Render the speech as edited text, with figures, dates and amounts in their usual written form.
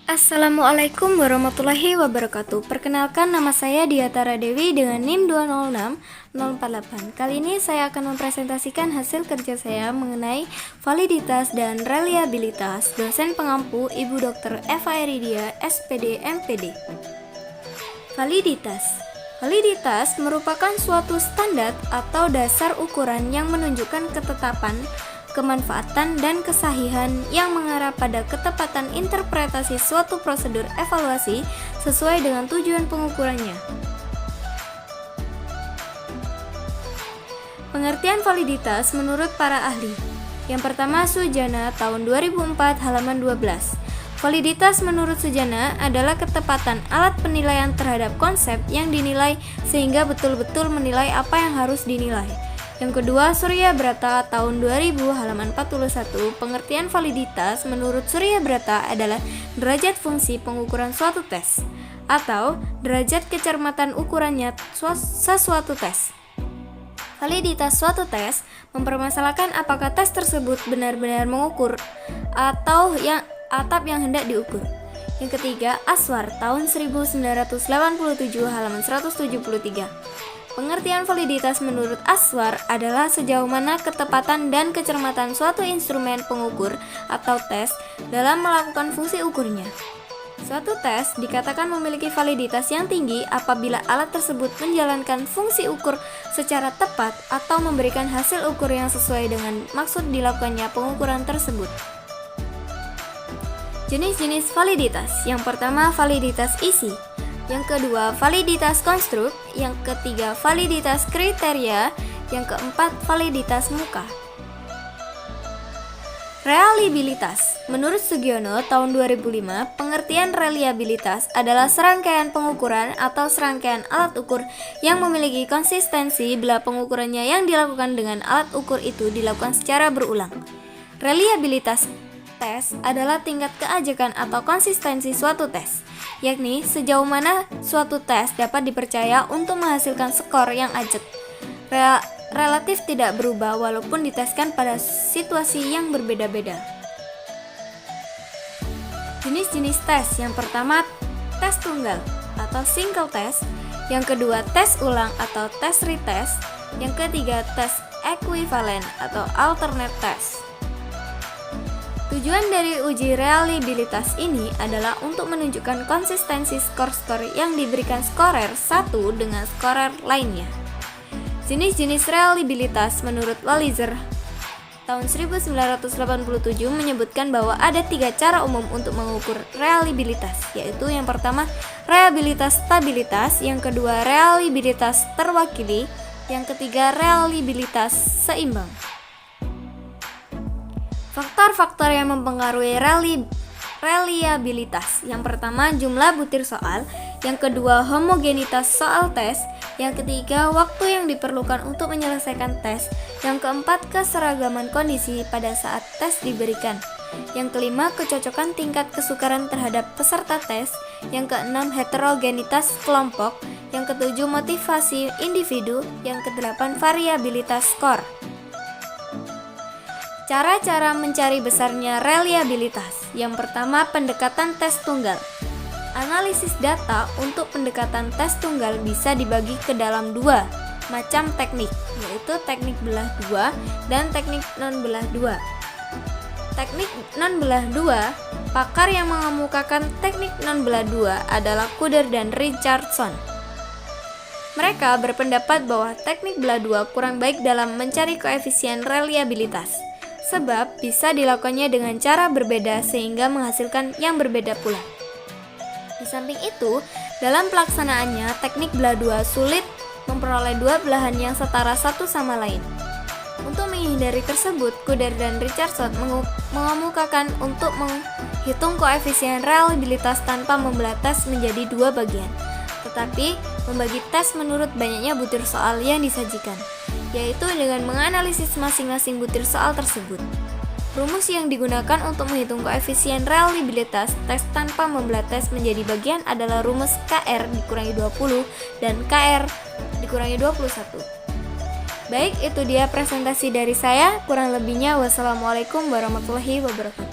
Assalamualaikum warahmatullahi wabarakatuh. Perkenalkan, nama saya Diatara Dewi dengan NIM 206048. Kali ini saya akan mempresentasikan hasil kerja saya mengenai validitas dan reliabilitas dosen pengampu Ibu Dr. Eva Eridia, SPD, MPD. Validitas merupakan suatu standar atau dasar ukuran yang menunjukkan ketetapan, kemanfaatan, dan kesahihan yang mengarah pada ketepatan interpretasi suatu prosedur evaluasi sesuai dengan tujuan pengukurannya. Pengertian validitas menurut para ahli. Yang pertama, Sujana tahun 2004 halaman 12. Validitas menurut Sujana adalah ketepatan alat penilaian terhadap konsep yang dinilai sehingga betul-betul menilai apa yang harus dinilai. Yang kedua, Surya Brata tahun 2000 halaman 41. Pengertian validitas menurut Surya Brata adalah derajat fungsi pengukuran suatu tes atau derajat kecermatan ukurannya sesuatu tes. Validitas suatu tes mempermasalahkan apakah tes tersebut benar-benar mengukur atau yang hendak diukur. Yang ketiga, Aswar tahun 1987 halaman 173. Pengertian validitas menurut Aswar adalah sejauh mana ketepatan dan kecermatan suatu instrumen pengukur atau tes dalam melakukan fungsi ukurnya. Suatu tes dikatakan memiliki validitas yang tinggi apabila alat tersebut menjalankan fungsi ukur secara tepat atau memberikan hasil ukur yang sesuai dengan maksud dilakukannya pengukuran tersebut. Jenis-jenis validitas. Yang pertama, validitas isi. Yang kedua, validitas konstruk. Yang ketiga, validitas kriteria. Yang keempat, validitas muka. Reliabilitas. Menurut Sugiono tahun 2005, pengertian reliabilitas adalah serangkaian pengukuran atau serangkaian alat ukur yang memiliki konsistensi bila pengukurannya yang dilakukan dengan alat ukur itu dilakukan secara berulang. Reliabilitas tes adalah tingkat keajekan atau konsistensi suatu tes, yakni sejauh mana suatu tes dapat dipercaya untuk menghasilkan skor yang ajek, relatif tidak berubah walaupun diteskan pada situasi yang berbeda-beda. Jenis-jenis tes. Yang pertama, tes tunggal atau single test. Yang kedua, tes ulang atau tes retest. Yang ketiga, tes ekuivalen atau alternate test. Tujuan dari uji reliabilitas ini adalah untuk menunjukkan konsistensi skor-skor yang diberikan skorer satu dengan skorer lainnya. Jenis-jenis reliabilitas menurut Walliser tahun 1987 menyebutkan bahwa ada 3 cara umum untuk mengukur reliabilitas, yaitu yang pertama, reliabilitas stabilitas, yang kedua, reliabilitas terwakili, yang ketiga, reliabilitas seimbang. Faktor-faktor yang mempengaruhi reliabilitas. Yang pertama, jumlah butir soal. Yang kedua, homogenitas soal tes. Yang ketiga, waktu yang diperlukan untuk menyelesaikan tes. Yang keempat, keseragaman kondisi pada saat tes diberikan. Yang kelima, kecocokan tingkat kesukaran terhadap peserta tes. Yang keenam, heterogenitas kelompok. Yang ketujuh, motivasi individu. Yang kedelapan, variabilitas skor. Cara-cara mencari besarnya reliabilitas. Yang pertama, pendekatan tes tunggal. Analisis data untuk pendekatan tes tunggal bisa dibagi ke dalam 2 macam teknik, yaitu teknik belah 2 dan teknik non-belah 2. Teknik non-belah 2, pakar yang mengemukakan teknik non-belah 2 adalah Kuder dan Richardson. Mereka berpendapat bahwa teknik belah 2 kurang baik dalam mencari koefisien reliabilitas, sebab bisa dilakukannya dengan cara berbeda sehingga menghasilkan yang berbeda pula. Di samping itu, dalam pelaksanaannya teknik belah 2 sulit memperoleh 2 belahan yang setara satu sama lain. Untuk menghindari tersebut, Kuder dan Richardson mengemukakan untuk menghitung koefisien reliabilitas tanpa membelah tes menjadi 2 bagian, tetapi membagi tes menurut banyaknya butir soal yang disajikan, yaitu dengan menganalisis masing-masing butir soal tersebut. Rumus yang digunakan untuk menghitung koefisien reliabilitas tes tanpa membelah tes menjadi bagian adalah rumus KR dikurangi 20 dan KR dikurangi 21. Baik, itu dia presentasi dari saya. Kurang lebihnya, wassalamualaikum warahmatullahi wabarakatuh.